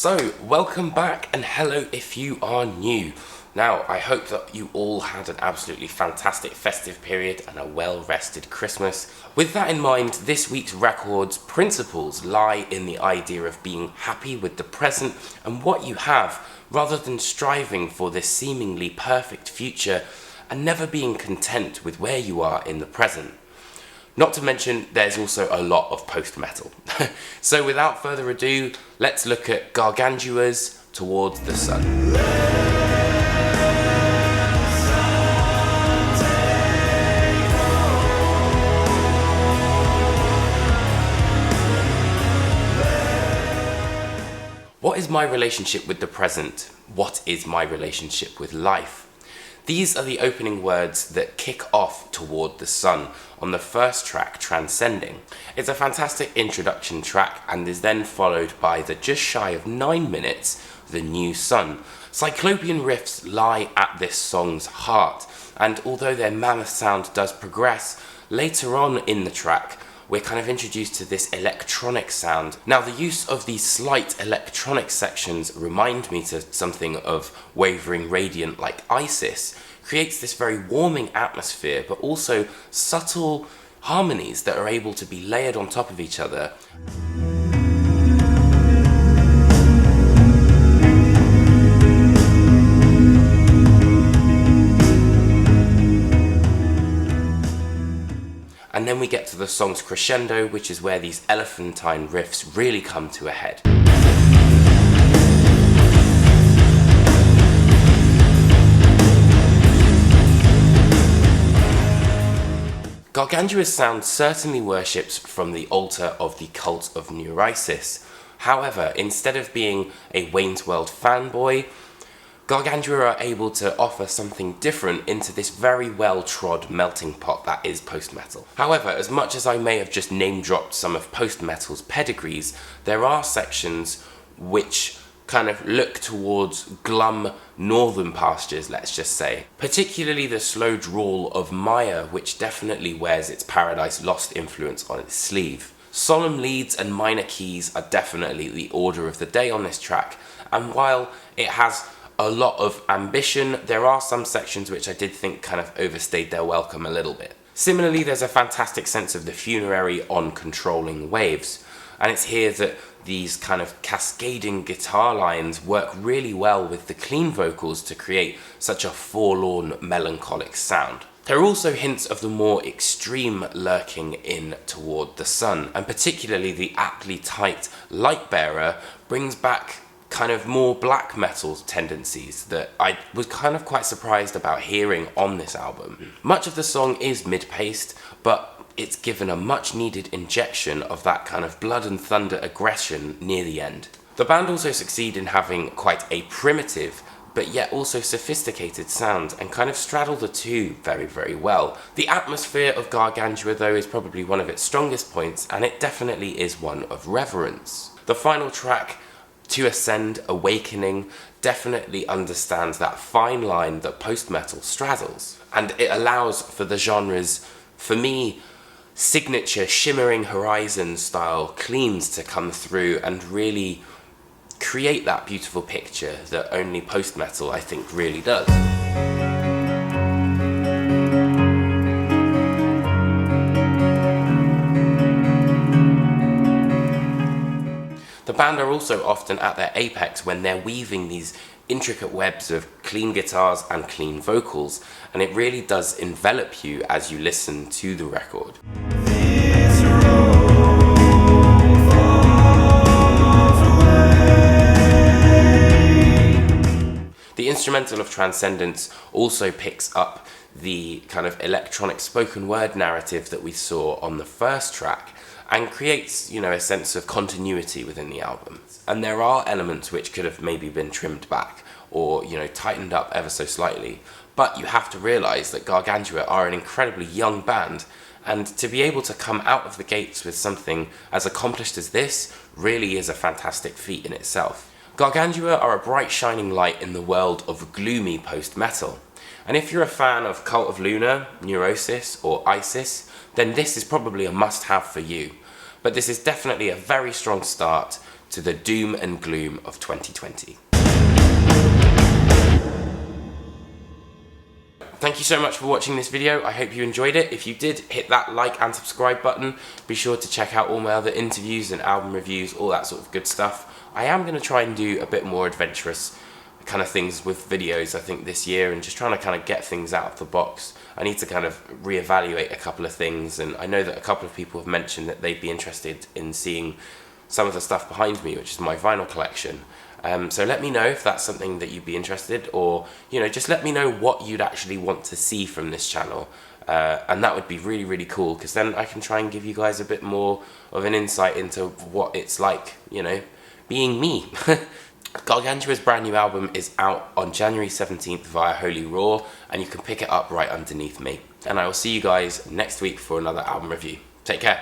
So, welcome back and hello if you are new. Now, I hope that you all had an absolutely fantastic festive period and a well-rested Christmas. With that in mind, this week's record's principles lie in the idea of being happy with the present and what you have, rather than striving for this seemingly perfect future and never being content with where you are in the present. Not to mention, there's also a lot of post-metal. So without further ado, let's look at Garganjua's Towards the Sun. What is my relationship with the present? What is my relationship with life? These are the opening words that kick off Toward the Sun on the first track, Transcending. It's a fantastic introduction track and is then followed by the just shy of 9 minutes, The New Sun. Cyclopean riffs lie at this song's heart, and although their mammoth sound does progress, later on in the track, we're kind of introduced to this electronic sound. Now, the use of these slight electronic sections remind me to something of Wavering Radiant like Isis, creates this very warming atmosphere, but also subtle harmonies that are able to be layered on top of each other. And then we get to the song's crescendo, which is where these elephantine riffs really come to a head. Garganjua's sound certainly worships from the altar of the cult of Neurisis. However, instead of being a Wayne's World fanboy, Garganjua are able to offer something different into this very well-trod melting pot that is post-metal. However, as much as I may have just name-dropped some of post-metal's pedigrees, there are sections which kind of look towards glum northern pastures, let's just say. Particularly the slow drawl of Maya, which definitely wears its Paradise Lost influence on its sleeve. Solemn leads and minor keys are definitely the order of the day on this track, and while it has a lot of ambition, there are some sections which I did think kind of overstayed their welcome a little bit. Similarly, there's a fantastic sense of the funerary on Controlling Waves, and it's here that these kind of cascading guitar lines work really well with the clean vocals to create such a forlorn, melancholic sound. There are also hints of the more extreme lurking in Toward the Sun, and particularly the aptly tight Lightbearer brings back kind of more black metal tendencies that I was kind of quite surprised about hearing on this album. Much of the song is mid-paced, but it's given a much needed injection of that kind of blood and thunder aggression near the end. The band also succeed in having quite a primitive but yet also sophisticated sound and kind of straddle the two very, very well. The atmosphere of Garganjua though is probably one of its strongest points, and it definitely is one of reverence. The final track, To Ascend, Awakening, definitely understands that fine line that post-metal straddles, and it allows for the genre's, for me, signature Shimmering Horizon style cleans to come through and really create that beautiful picture that only post-metal, I think, really does. The band are also often at their apex when they're weaving these intricate webs of clean guitars and clean vocals, and it really does envelop you as you listen to the record. The instrumental of Transcendence also picks up the kind of electronic spoken word narrative that we saw on the first track, and creates, a sense of continuity within the album. And there are elements which could have maybe been trimmed back or, tightened up ever so slightly. But you have to realise that Garganjua are an incredibly young band, and to be able to come out of the gates with something as accomplished as this really is a fantastic feat in itself. Garganjua are a bright shining light in the world of gloomy post-metal. And if you're a fan of Cult of Luna, Neurosis, or Isis, then this is probably a must-have for you. But this is definitely a very strong start to the doom and gloom of 2020. Thank you so much for watching this video. I hope you enjoyed it. If you did, hit that like and subscribe button. Be sure to check out all my other interviews and album reviews, all that sort of good stuff. I am going to try and do a bit more adventurous kind of things with videos, I think, this year, and just trying to kind of get things out of the box. I need to kind of reevaluate a couple of things, and I know that a couple of people have mentioned that they'd be interested in seeing some of the stuff behind me, which is my vinyl collection. So let me know if that's something that you'd be interested, or just let me know what you'd actually want to see from this channel, and that would be really, really cool, because then I can try and give you guys a bit more of an insight into what it's like, being me. Garganjua's brand new album is out on January 17th via Holy Raw, and you can pick it up right underneath me. And I will see you guys next week for another album review. Take care.